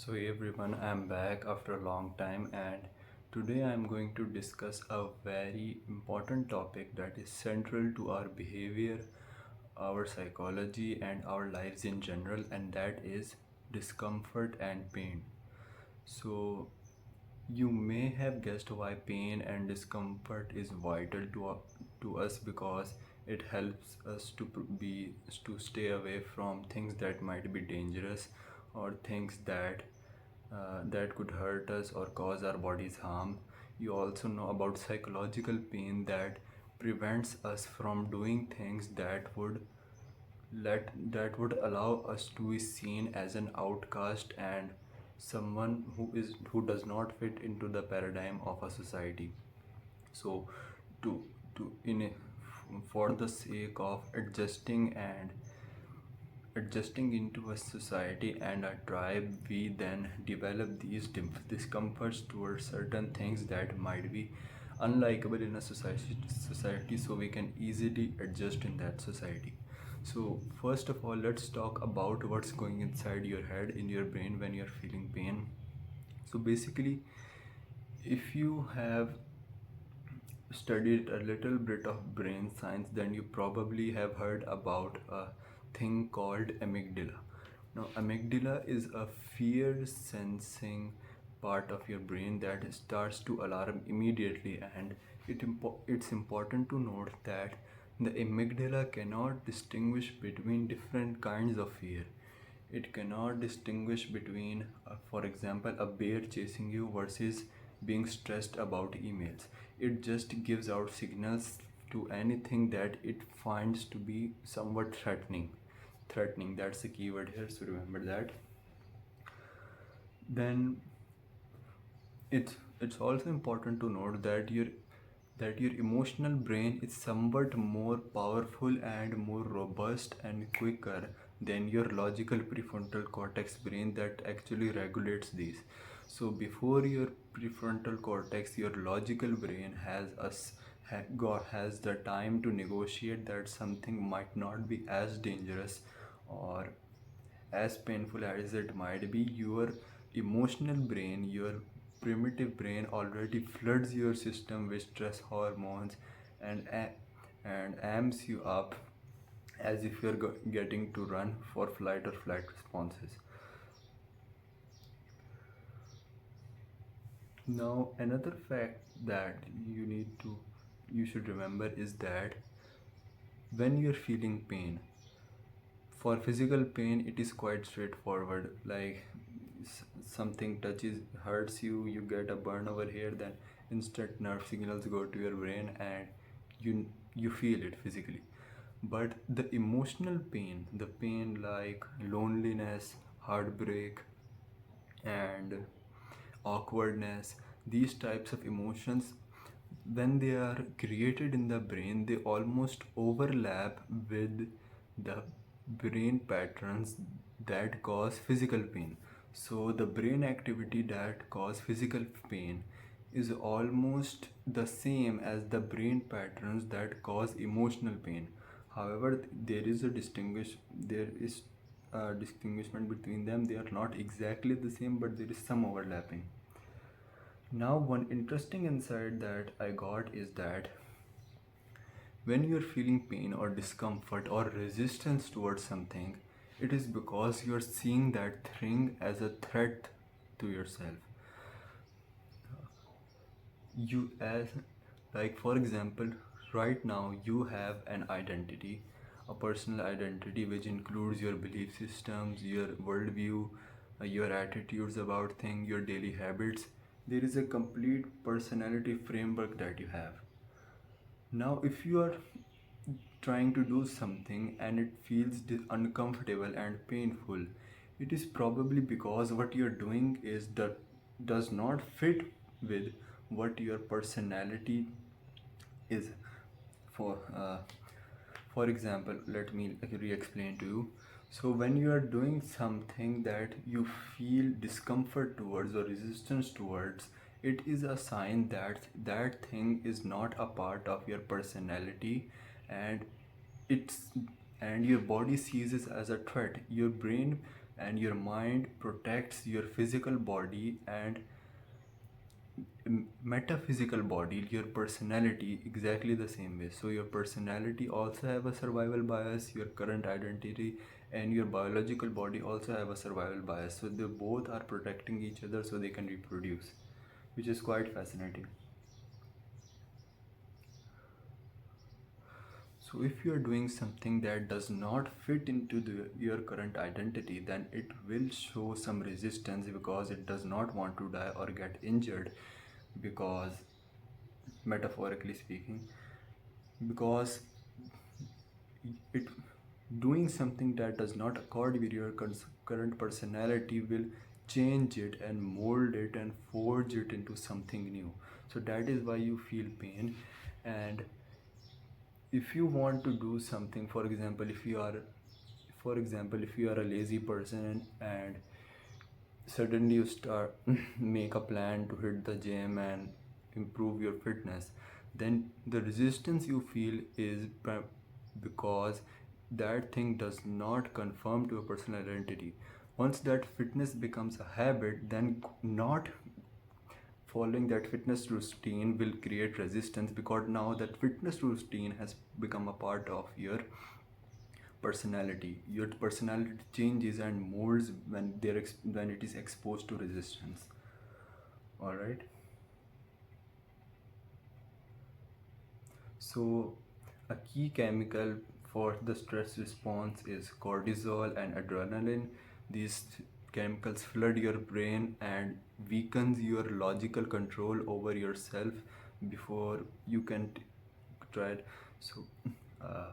So hey everyone, I'm back after a long time and today I'm going to discuss a very important topic that is central to our behavior, our psychology and our lives in general, and that is discomfort and pain. So you may have guessed why pain and discomfort is vital to us because it helps us to stay away from things that might be dangerous or things that could hurt us or cause our bodies harm. You also know about psychological pain that prevents us from doing things that would allow us to be seen as an outcast and someone who does not fit into the paradigm of a society. So to to in a, for the sake of adjusting into a society and a tribe, we then develop these discomforts towards certain things that might be unlikable in a society, so we can easily adjust in that society. So first of all, let's talk about what's going inside your head, in your brain, when you're feeling pain. So basically, if you have studied a little bit of brain science, then you probably have heard about a thing called amygdala. Now, amygdala is a fear sensing part of your brain that starts to alarm immediately, and it's important to note that the amygdala cannot distinguish between different kinds of fear. It cannot distinguish between, for example, a bear chasing you versus being stressed about emails. It just gives out signals to anything that it finds to be somewhat threatening. Threatening, that's the keyword here, so remember that. Then it's also important to note that your emotional brain is somewhat more powerful and more robust and quicker than your logical prefrontal cortex brain that actually regulates these. So before your prefrontal cortex, your logical brain has the time to negotiate that something might not be as dangerous or as painful as it might be. Your emotional brain, your primitive brain, already floods your system with stress hormones and and amps you up as if you're getting to run for flight or flight responses. Now, another fact that you should remember is that when you're feeling pain, for physical pain it is quite straightforward. Like something touches, hurts you, you get a burn over here, then instant nerve signals go to your brain and you feel it physically. But the emotional pain, the pain like loneliness, heartbreak, and awkwardness, these types of emotions, when they are created in the brain, they almost overlap with the brain patterns that cause physical pain. So the brain activity that cause physical pain is almost the same as the brain patterns that cause emotional pain. However, there is a distinguishment between them. They are not exactly the same, but there is some overlapping. Now, one interesting insight that I got is that when you're feeling pain or discomfort or resistance towards something, it is because you're seeing that thing as a threat to yourself. You, as like for example, right now you have an identity, a personal identity which includes your belief systems, your worldview, your attitudes about things, your daily habits. There is a complete personality framework that you have. Now, if you are trying to do something and it feels uncomfortable and painful, it is probably because what you're doing is that does not fit with what your personality is. For for example, let me re-explain to you. So when you are doing something that you feel discomfort towards or resistance towards, it is a sign that that thing is not a part of your personality, and it's and your body sees it as a threat. Your brain and your mind protects your physical body and metaphysical body, your personality, exactly the same way. So your personality also have a survival bias, your current identity and your biological body also have a survival bias, so they both are protecting each other so they can reproduce, which is quite fascinating. So if you are doing something that does not fit into your current identity, then it will show some resistance because it does not want to die or get injured, because metaphorically speaking, because it doing something that does not accord with your current personality will change it and mold it and forge it into something new. So that is why you feel pain. And if you want to do something, if you are a lazy person and suddenly you start make a plan to hit the gym and improve your fitness, then the resistance you feel is because that thing does not conform to a personal identity. Once that fitness becomes a habit, then not following that fitness routine will create resistance, because now that fitness routine has become a part of your personality. Your personality changes and molds when it is exposed to resistance. All right. So a key chemical for the stress response is cortisol and adrenaline. These chemicals flood your brain and weakens your logical control over yourself before you can try it. So uh,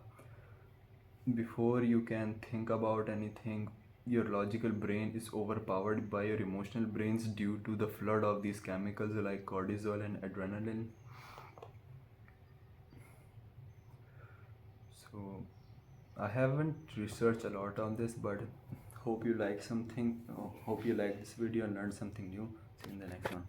before you can think about anything, your logical brain is overpowered by your emotional brains due to the flood of these chemicals like cortisol and adrenaline. So I haven't researched a lot on this, but hope you like this video and learned something new. See you in the next one.